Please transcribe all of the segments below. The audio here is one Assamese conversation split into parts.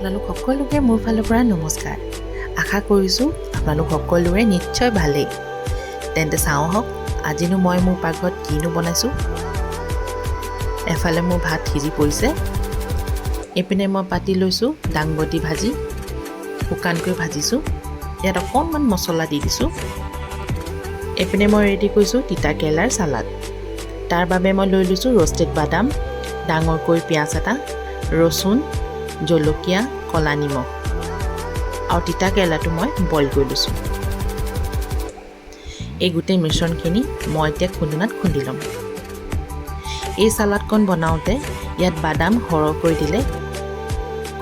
আপোনালোক সকলোকে মোৰ ফালৰ পৰা নমস্কাৰ। আশা কৰিছোঁ আপোনালোক সকলোৰে নিশ্চয় ভালেই। তেন্তে চাওঁ হওক আজিনো মই মোৰ পাকঘৰত কিনো বনাইছোঁ। এফালে মোৰ ভাত সিজি পৰিছে, এইপিনে মই পাতি লৈছোঁ দাংবডি ভাজি, শুকানকৈ ভাজিছোঁ। ইয়াত অকণমান মছলা দি দিছোঁ। এইপিনে মই ৰেডি কৰিছোঁ তিতা কেৰেলাৰ চালাড। তাৰ বাবে মই লৈ লৈছোঁ ৰ'ষ্টেড বাদাম, ডাঙৰকৈ পিঁয়াজ এটা, ৰচুন, জলকীয়া, ক'লা নিমখ আৰু তিতা কেৰেলাটো মই বইল কৰি লৈছোঁ। এই গোটেই মিশ্ৰণখিনি মই এতিয়া খুন্দনাত খুন্দি ল'ম। এই চালাডকণ বনাওঁতে ইয়াত বাদাম সৰহকৈ দিলে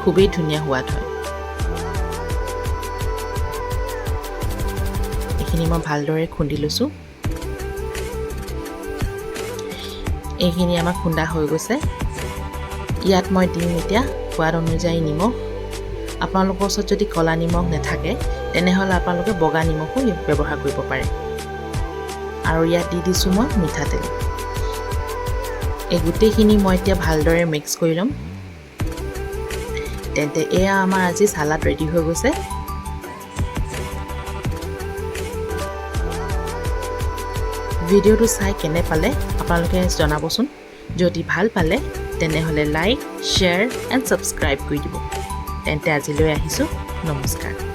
খুবেই ধুনীয়া সোৱাদ হয়। এইখিনি মই ভালদৰে খুন্দি লৈছোঁ। এইখিনি আমাৰ খুন্দা হৈ গৈছে। ইয়াত মই দিম এতিয়া সোৱাদ অনুযায়ী নিমখ। আপোনালোকৰ ওচৰত যদি ক'লা নিমখ নাথাকে তেনেহ'লে আপোনালোকে বগা নিমখো ব্যৱহাৰ কৰিব পাৰে। আৰু ইয়াত দি দিছোঁ মই মিঠাতেল। এই গোটেইখিনি মই এতিয়া ভালদৰে মিক্স কৰি ল'ম। তেন্তে এয়া আমাৰ আজি চালাড ৰেডি হৈ গৈছে। ভিডিঅ'টো চাই কেনে পালে আপোনালোকে জনাবচোন। যদি ভাল পালে তেনেহ'লে লাইক, শ্বেয়াৰ এণ্ড ছাবস্ক্ৰাইব কৰি দিব। তেন্তে আজিলৈ আহিছোঁ, নমস্কাৰ।